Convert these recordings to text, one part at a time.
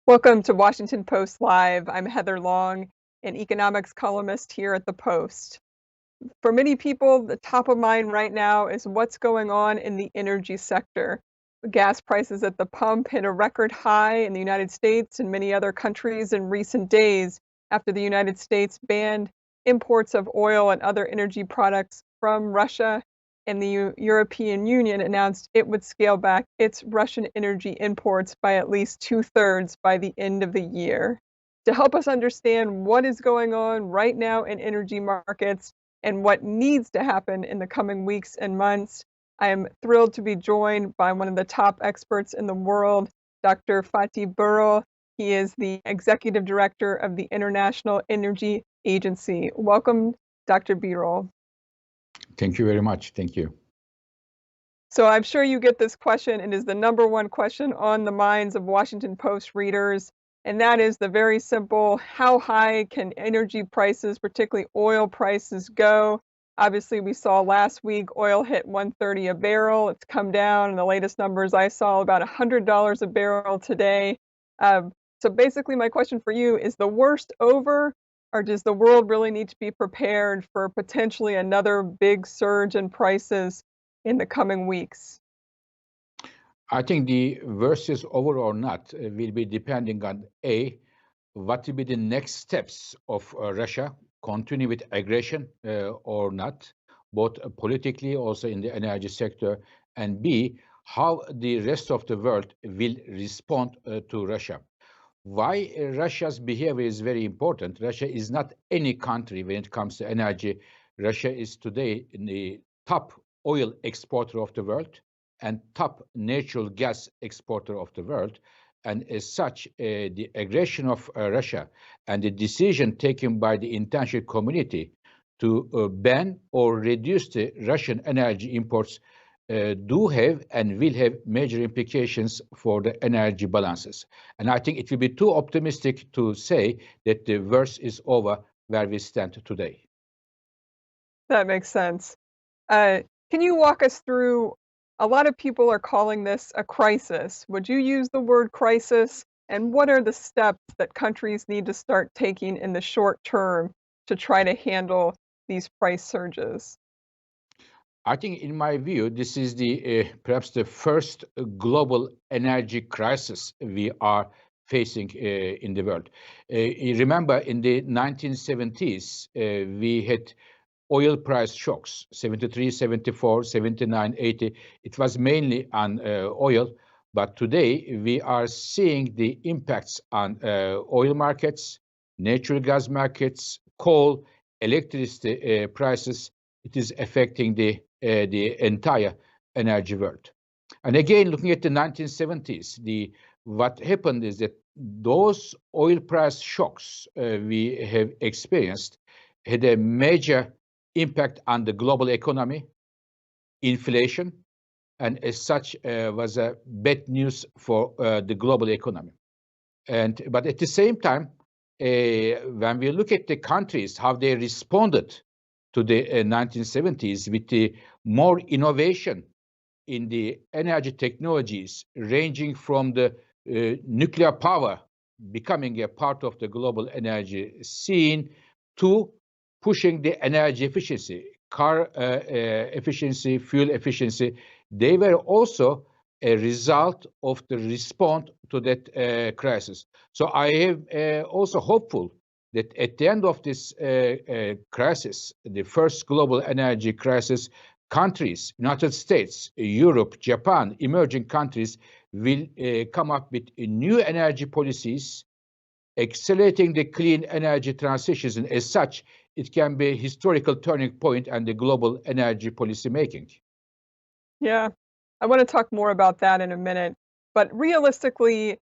Welcome to Washington Post Live. I'm Heather Long, an economics columnist here at the Post. For many people, the top of mind right now is what's going on in the energy sector. Gas prices at the pump hit a record high in the United States and many other countries in recent days after the United States banned imports of oil and other energy products from Russia, and the European Union announced it would scale back its Russian energy imports by at least 2/3 by the end of the year. To help us understand what is going on right now in energy markets and what needs to happen in the coming weeks and months, I am thrilled to be joined by one of the top experts in the world, Dr. Fatih Birol. He is the Executive Director of the International Energy Agency. Welcome, Dr. Birol. Thank you very much. Thank you. So I'm sure you get this question. It is the #1 question on the minds of Washington Post readers, and that is the very simple, how high can energy prices, particularly oil prices, go? Obviously, we saw last week oil hit $130 a barrel. It's come down, and the latest numbers I saw about $100 a barrel today. So basically, my question for you is the worst over, or does the world really need to be prepared for potentially another big surge in prices in the coming weeks? I think the worst is over or not will be depending on what will be the next steps of Russia, continue with aggression or not, both politically, also in the energy sector, and B, how the rest of the world will respond to Russia. Why Russia's behavior is very important. Russia is not any country when it comes to energy. Russia is today the top oil exporter of the world and top natural gas exporter of the world. And as such, the aggression of Russia and the decision taken by the international community to ban or reduce the Russian energy imports do have and will have major implications for the energy balances. And I think it will be too optimistic to say that the worst is over where we stand today. That makes sense. Can you walk us through, a lot of people are calling this a crisis. Would you use the word crisis? And what are the steps that countries need to start taking in the short term to try to handle these price surges? I think, in my view, this is the perhaps the first global energy crisis we are facing in the world. You remember, in the 1970s, we had oil price shocks, 73, 74, 79, 80. It was mainly on oil, but today we are seeing the impacts on oil markets, natural gas markets, coal, electricity prices. It is affecting the entire energy world. And again, looking at the 1970s, what happened is that those oil price shocks we have experienced had a major impact on the global economy, inflation, and as such was a bad news for the global economy. But at the same time, when we look at the countries, how they responded to the 1970s with the more innovation in the energy technologies, ranging from the nuclear power becoming a part of the global energy scene to pushing the energy efficiency, car efficiency, fuel efficiency. They were also a result of the response to that crisis. So I am also hopeful that at the end of this crisis, the first global energy crisis, countries, United States, Europe, Japan, emerging countries will come up with new energy policies, accelerating the clean energy transitions. And as such, it can be a historical turning point and the global energy policy making. Yeah, I want to talk more about that in a minute. But realistically,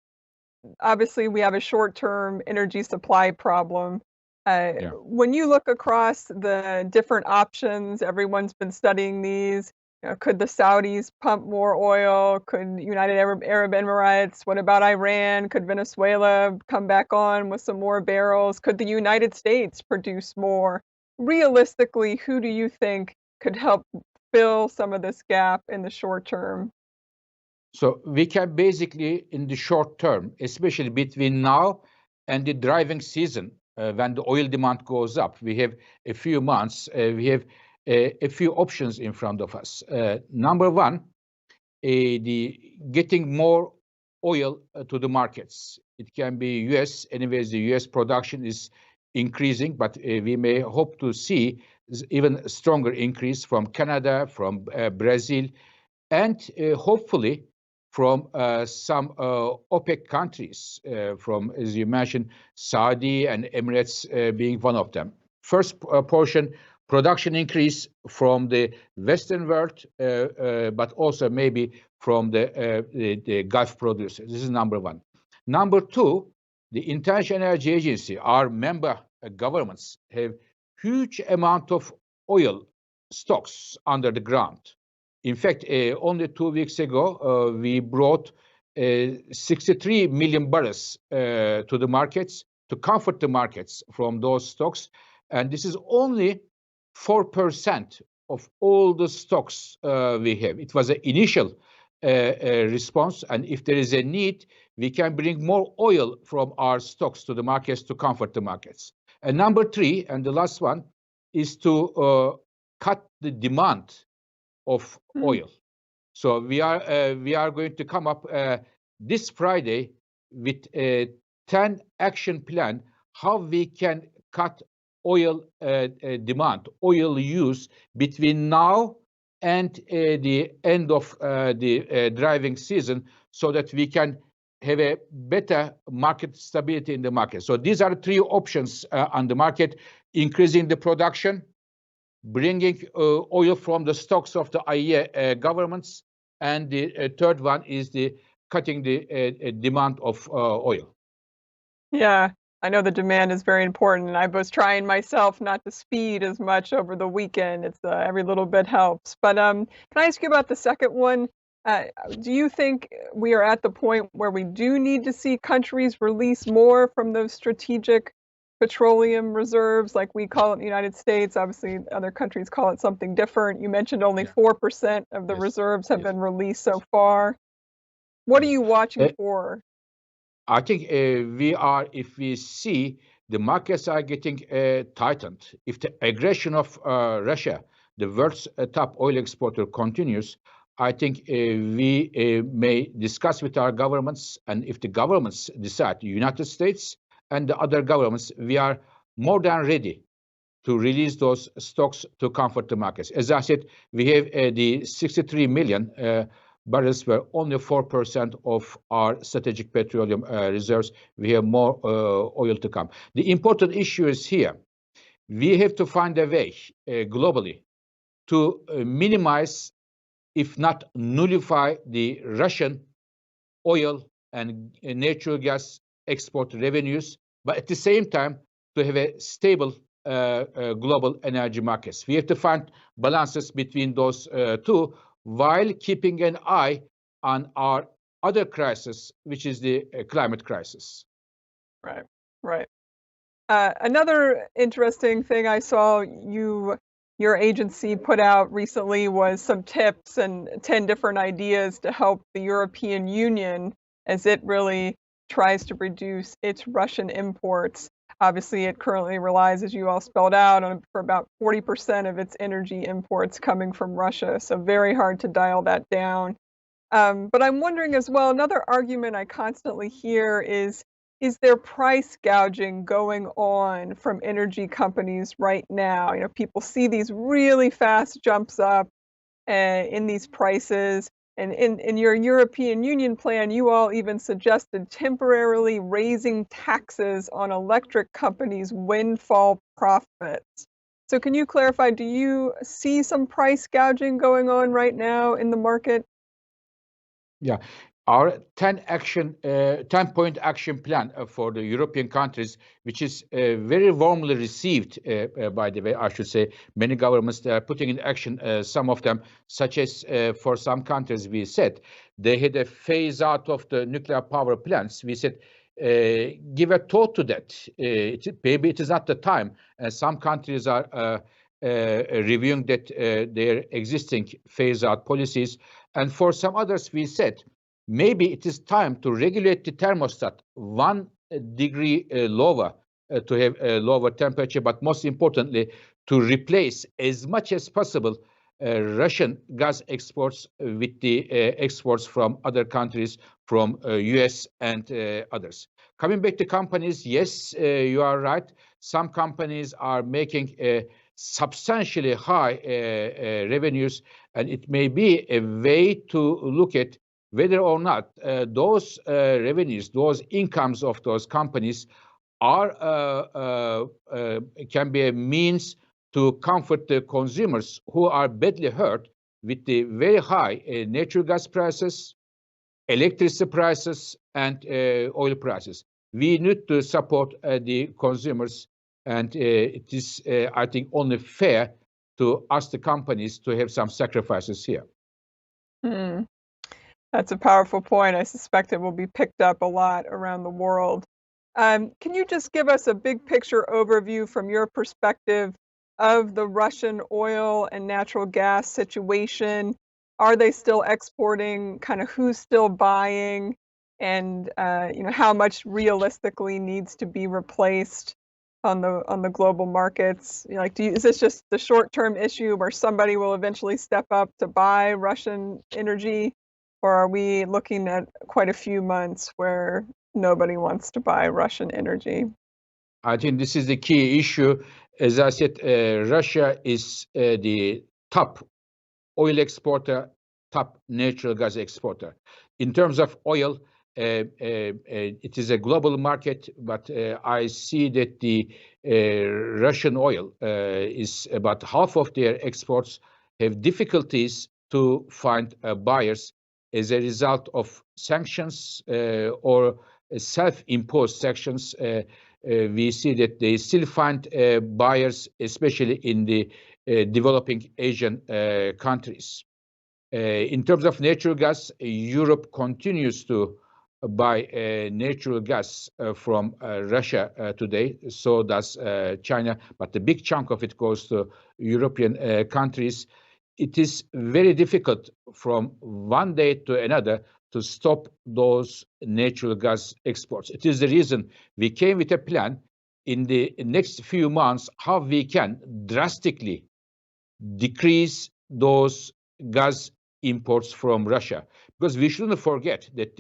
obviously, we have a short-term energy supply problem. Yeah. When you look across the different options, everyone's been studying these. Could the Saudis pump more oil? Could United Arab Emirates? What about Iran? Could Venezuela come back on with some more barrels? Could the United States produce more? Realistically, who do you think could help fill some of this gap in the short term? So we can basically, in the short term, especially between now and the driving season, when the oil demand goes up, we have a few months, we have a few options in front of us. Number one, the getting more oil to the markets. It can be U.S. Anyways, the U.S. production is increasing, but we may hope to see even stronger increase from Canada, from Brazil, and hopefully from some OPEC countries, from, as you mentioned, Saudi and Emirates being one of them. First portion, production increase from the Western world, but also maybe from the Gulf producers. This is number one. Number two, the International Energy Agency, our member governments, have huge amount of oil stocks under the ground. In fact, only 2 weeks ago, we brought 63 million barrels to the markets to comfort the markets from those stocks. And this is only 4% of all the stocks we have. It was an initial response. And if there is a need, we can bring more oil from our stocks to the markets to comfort the markets. And number three, and the last one, is to cut the demand of oil. So we are going to come up this Friday with a 10 action plan how we can cut oil demand, oil use between now and the end of the driving season, so that we can have a better market stability in the market. So these are three options on the market: increasing the production, bringing oil from the stocks of the IEA governments, and the third one is the cutting the demand of oil. Yeah, I know the demand is very important, and I was trying myself not to speed as much over the weekend. It's every little bit helps. But can I ask you about the second one? Do you think we are at the point where we do need to see countries release more from those strategic petroleum reserves, like we call it in the United States? Obviously, other countries call it something different. You mentioned only 4% of the Yes. reserves have Yes. been released so far. What are Yes. you watching for? I think if we see the markets are getting tightened, if the aggression of Russia, the world's top oil exporter, continues, I think we may discuss with our governments, and if the governments decide, the United States and the other governments, we are more than ready to release those stocks to comfort the markets. As I said, we have the 63 million barrels were only 4% of our strategic petroleum reserves. We have more oil to come. The important issue is here. We have to find a way globally to minimize, if not nullify, the Russian oil and natural gas export revenues, but at the same time to have a stable global energy markets. We have to find balances between those two, while keeping an eye on our other crisis, which is the climate crisis. Right, right. Another interesting thing I saw your agency put out recently was some tips and 10 different ideas to help the European Union as it really tries to reduce its Russian imports. Obviously, it currently relies, as you all spelled out, for about 40% of its energy imports coming from Russia, so very hard to dial that down. But I'm wondering as well, another argument I constantly hear is is there price gouging going on from energy companies right now? You know, people see these really fast jumps up in these prices. And in your European Union plan, you all even suggested temporarily raising taxes on electric companies' windfall profits. So can you clarify, do you see some price gouging going on right now in the market? Yeah, our 10-point action plan for the European countries, which is very warmly received, by the way, I should say. Many governments are putting in action, some of them, such as for some countries, we said, they had a phase out of the nuclear power plants. We said, give a thought to that. Maybe it is not the time. Some countries are reviewing that their existing phase out policies. And for some others, we said, maybe it is time to regulate the thermostat 1 degree lower to have a lower temperature, but most importantly, to replace as much as possible Russian gas exports with the exports from other countries, from US and others. Coming back to companies, yes, you are right. Some companies are making substantially high revenues, and it may be a way to look at whether or not those revenues, those incomes of those companies are can be a means to comfort the consumers who are badly hurt with the very high natural gas prices, electricity prices, and oil prices. We need to support the consumers, and it is, I think, only fair to ask the companies to have some sacrifices here. Hmm. That's a powerful point. I suspect it will be picked up a lot around the world. Can you just give us a big picture overview from your perspective of the Russian oil and natural gas situation? Are they still exporting? Kind of who's still buying? And you know, how much realistically needs to be replaced on the global markets? You know, like, is this just the short-term issue where somebody will eventually step up to buy Russian energy? Or are we looking at quite a few months where nobody wants to buy Russian energy? I think this is the key issue. As I said, Russia is the top oil exporter, top natural gas exporter. In terms of oil, it is a global market, but I see that the Russian oil is about half of their exports have difficulties to find buyers as a result of sanctions or self-imposed sanctions. We see that they still find buyers, especially in the developing Asian countries. In terms of natural gas, Europe continues to buy natural gas from Russia today. So does China, but the big chunk of it goes to European countries. It is very difficult from one day to another to stop those natural gas exports. It is the reason we came with a plan in the next few months how we can drastically decrease those gas imports from Russia. Because we shouldn't forget that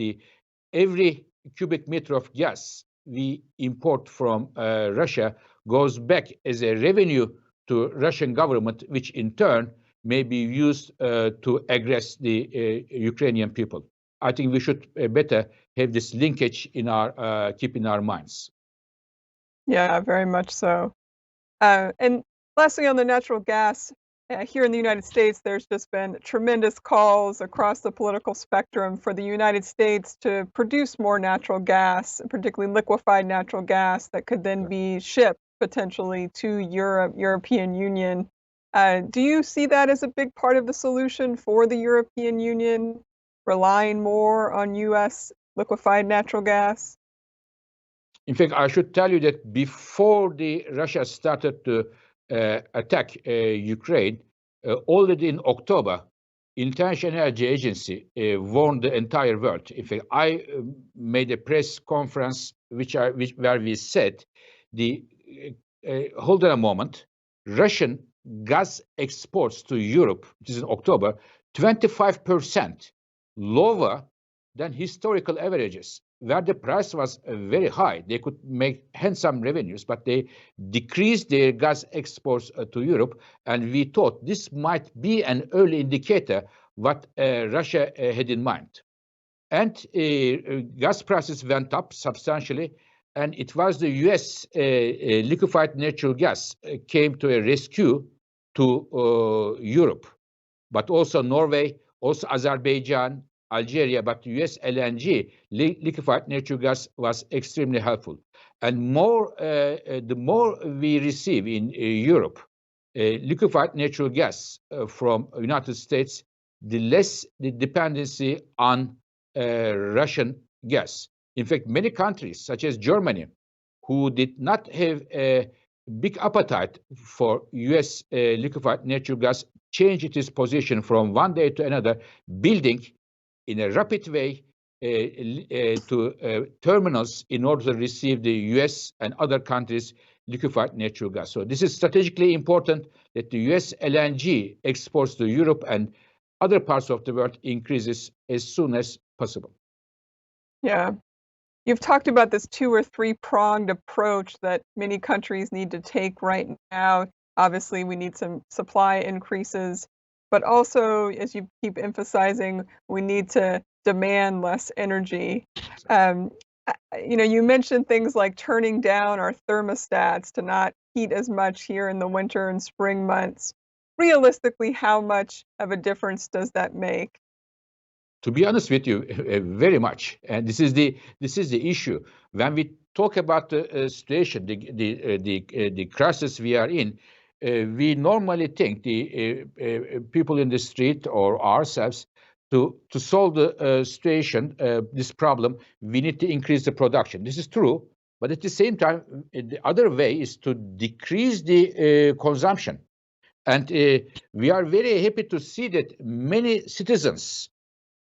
every cubic meter of gas we import from Russia goes back as a revenue to Russian government, which in turn may be used to aggress the Ukrainian people. I think we should better have this linkage in our keep in our minds. Yeah, very much so. And lastly, on the natural gas, here in the United States, there's just been tremendous calls across the political spectrum for the United States to produce more natural gas, particularly liquefied natural gas that could then be shipped potentially to Europe, European Union. Do you see that as a big part of the solution for the European Union, relying more on US liquefied natural gas? In fact, I should tell you that before Russia started to attack Ukraine, already in October, International Energy Agency warned the entire world. In fact, I made a press conference where we said, hold on a moment, Russian gas exports to Europe, which is in October, 25% lower than historical averages. where the price was very high. They could make handsome revenues, but they decreased their gas exports to Europe. And we thought this might be an early indicator what Russia had in mind. And gas prices went up substantially. And it was the US liquefied natural gas came to a rescue to Europe, but also Norway, also Azerbaijan, Algeria, but US LNG, liquefied natural gas, was extremely helpful. And the more we receive in Europe, liquefied natural gas from United States, the less the dependency on Russian gas. In fact, many countries, such as Germany, who did not have a big appetite for US liquefied natural gas, changed its position from one day to another, building in a rapid way to terminals in order to receive the US and other countries' liquefied natural gas. So this is strategically important that the US LNG exports to Europe and other parts of the world increases as soon as possible. Yeah. You've talked about this 2 or 3-pronged approach that many countries need to take right now. Obviously, we need some supply increases, but also, as you keep emphasizing, we need to demand less energy. You mentioned things like turning down our thermostats to not heat as much here in the winter and spring months. Realistically, how much of a difference does that make? To be honest with you, very much. And this is the issue. When we talk about the situation, the crisis we are in, we normally think the people in the street or ourselves to solve the situation, this problem, we need to increase the production. This is true, but at the same time, the other way is to decrease the consumption. And we are very happy to see that many citizens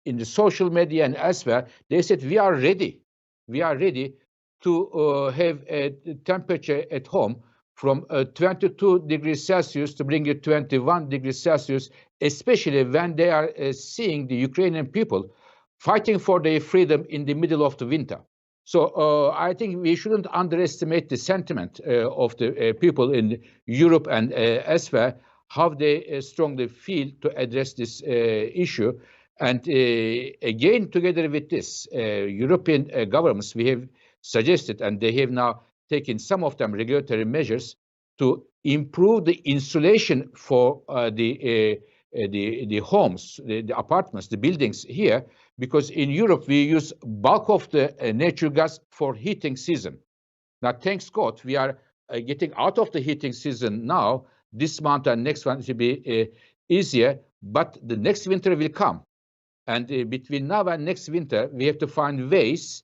in the social media and elsewhere, they said we are ready. We are ready to have a temperature at home from 22 degrees Celsius to bring it 21 degrees Celsius, especially when they are seeing the Ukrainian people fighting for their freedom in the middle of the winter. So I think we shouldn't underestimate the sentiment of the people in Europe and elsewhere, how they strongly feel to address this issue. And again, together with this, European governments, we have suggested, and they have now taken some of them regulatory measures to improve the insulation for the homes, the apartments, the buildings here, because in Europe we use bulk of the natural gas for heating season. Now, thanks God, we are getting out of the heating season now. This month and next one will be easier, but the next winter will come. And between now and next winter, we have to find ways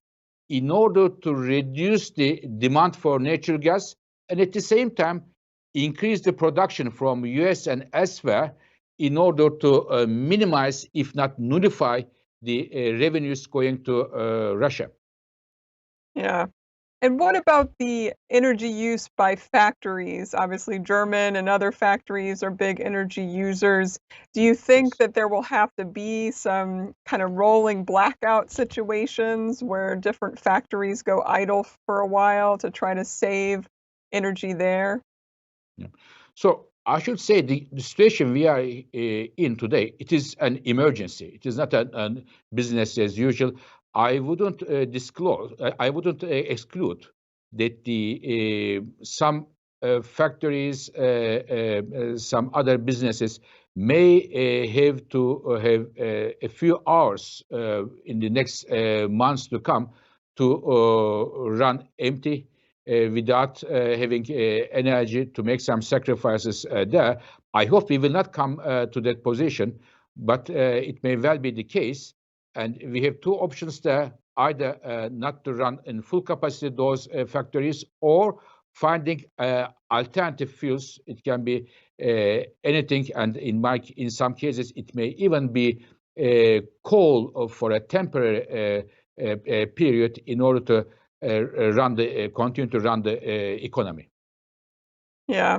in order to reduce the demand for natural gas and at the same time increase the production from US and elsewhere in order to minimize, if not nullify, the revenues going to Russia. Yeah. And what about the energy use by factories? Obviously, German and other factories are big energy users. Do you think that there will have to be some kind of rolling blackout situations where different factories go idle for a while to try to save energy there? Yeah. So I should say the situation we are in today, it is an emergency. It is not a business as usual. I wouldn't I wouldn't exclude that the some factories, some other businesses may have to have a few hours in the next months to come to run empty without having energy to make some sacrifices there. I hope we will not come to that position, but it may well be the case. And we have two options there, either not to run in full capacity those factories or finding alternative fuels. It can be anything, and in some cases, it may even be coal for a temporary period in order to continue to run the economy. Yeah.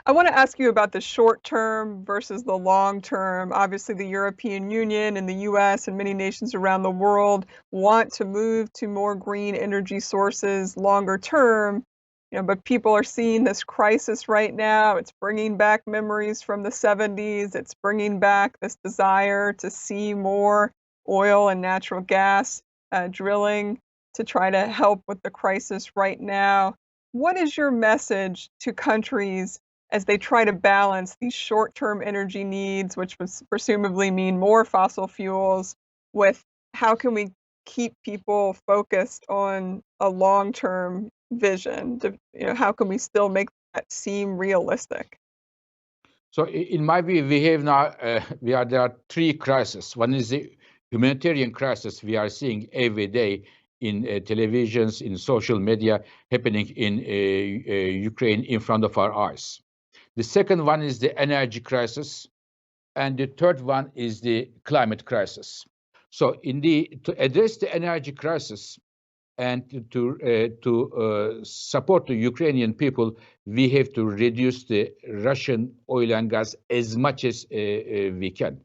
I want to ask you about the short term versus the long term. Obviously, the European Union and the US and many nations around the world want to move to more green energy sources longer term. But people are seeing this crisis right now. It's bringing back memories from the 70s. It's bringing back this desire to see more oil and natural gas drilling to try to help with the crisis right now. What is your message to countries as they try to balance these short-term energy needs, which would presumably mean more fossil fuels, with how can we keep people focused on a long-term vision? How can we still make that seem realistic? So in my view, we have now, there are three crises. One is the humanitarian crisis we are seeing every day in televisions, in social media, happening in Ukraine in front of our eyes. The second one is the energy crisis, and the third one is the climate crisis. So to address the energy crisis and to support the Ukrainian people, we have to reduce the Russian oil and gas as much as we can.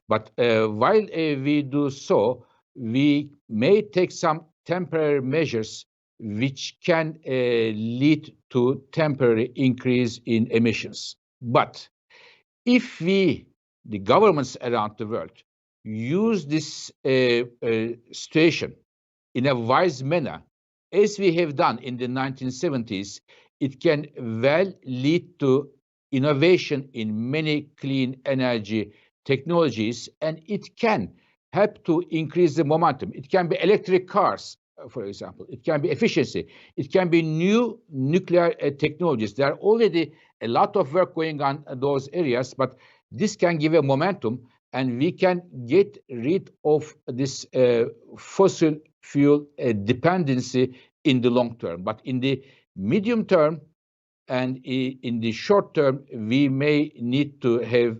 But while we do so, we may take some temporary measures which can lead to temporary increase in emissions. But if we, the governments around the world, use this situation in a wise manner, as we have done in the 1970s, it can well lead to innovation in many clean energy technologies, and it can help to increase the momentum. It can be electric cars, for example. It can be efficiency. It can be new nuclear technologies. There are already a lot of work going on in those areas, but this can give a momentum, and we can get rid of this fossil fuel dependency in the long term. But in the medium term and in the short term, we may need to have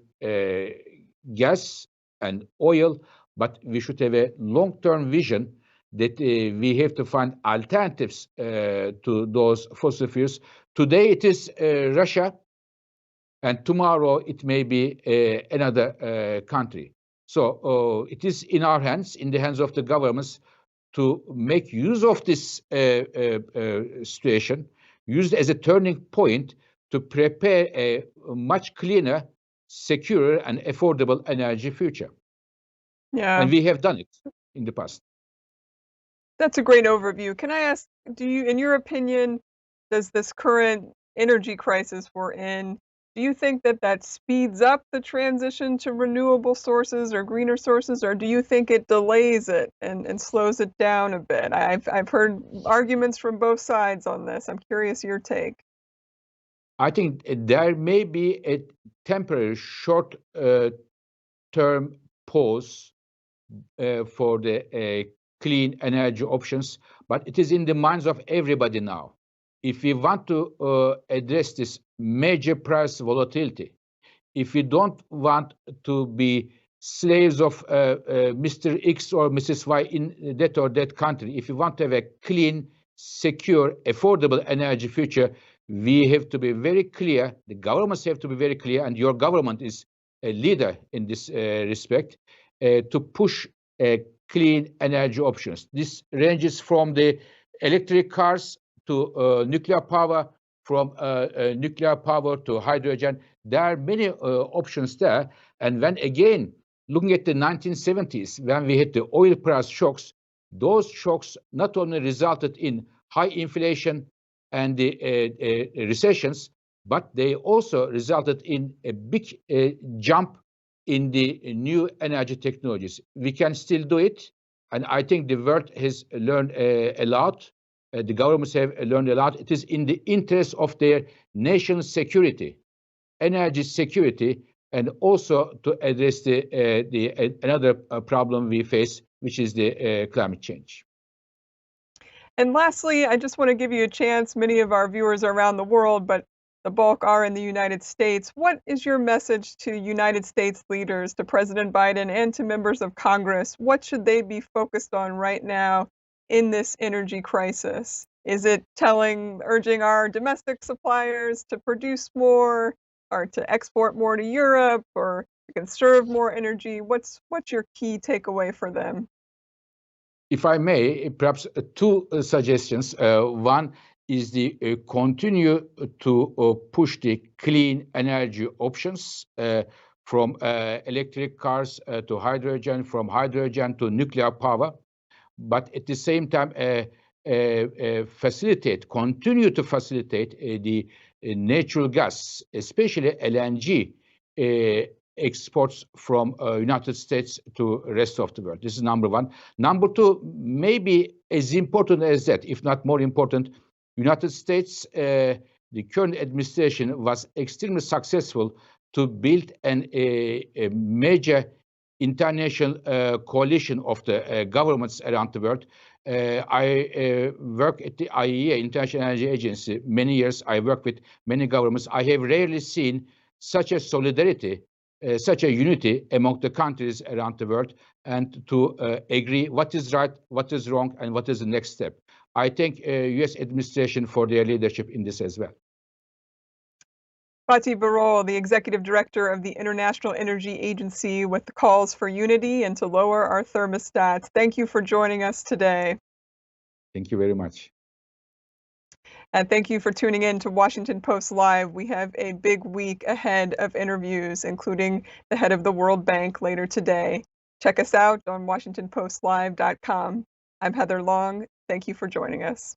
gas and oil, but we should have a long-term vision that we have to find alternatives to those fossil fuels. Today it is Russia, and tomorrow it may be another country. So it is in our hands, in the hands of the governments, to make use of this situation, used as a turning point to prepare a much cleaner, secure, and affordable energy future. Yeah, And we have done it in the past. that's a great overview. Can I ask, in your opinion, does this current energy crisis we're in, do you think that that speeds up the transition to renewable sources or greener sources, or do you think it delays it and slows it down a bit? I've heard arguments from both sides on this. I'm curious your take. I think there may be a temporary short-term pause for the clean energy options, but it is in the minds of everybody now. If we want to address this major price volatility, if we don't want to be slaves of Mr. X or Mrs. Y in that or that country, if we want to have a clean, secure, affordable energy future, we have to be very clear, the governments have to be very clear, and your government is a leader in this respect, to push clean energy options. This ranges from the electric cars to nuclear power, from nuclear power to hydrogen. There are many options there. And when again, looking at the 1970s, when we had the oil price shocks, those shocks not only resulted in high inflation and the recessions, but they also resulted in a big jump in the new energy technologies. We can still do it, and I think the world has learned a lot. The governments have learned a lot. It is in the interest of their nation's security, energy security, and also to address another problem we face, which is the climate change. And lastly, I just want to give you a chance. Many of our viewers are around the world, but the bulk are in the United States. What is your message to United States leaders, to President Biden, and to members of Congress? What should they be focused on right now in this energy crisis? Is it urging our domestic suppliers to produce more, or to export more to Europe or to conserve more energy? What's your key takeaway for them? If I may, perhaps two suggestions. One is the continue to push the clean energy options from electric cars to hydrogen, from hydrogen to nuclear power, but at the same time continue to facilitate the natural gas, especially LNG exports from United States to rest of the world. This is number one. Number two, maybe as important as that, if not more important, United States, the current administration was extremely successful to build a major international coalition of the governments around the world. I work at the IEA, International Energy Agency, many years. I work with many governments. I have rarely seen such a solidarity, such a unity among the countries around the world, and to agree what is right, what is wrong, and what is the next step. I thank U.S. administration for their leadership in this as well. Fatih Birol, the Executive Director of the International Energy Agency, with the calls for unity and to lower our thermostats. Thank you for joining us today. Thank you very much. And thank you for tuning in to Washington Post Live. We have a big week ahead of interviews, including the head of the World Bank later today. Check us out on WashingtonPostLive.com. I'm Heather Long. Thank you for joining us.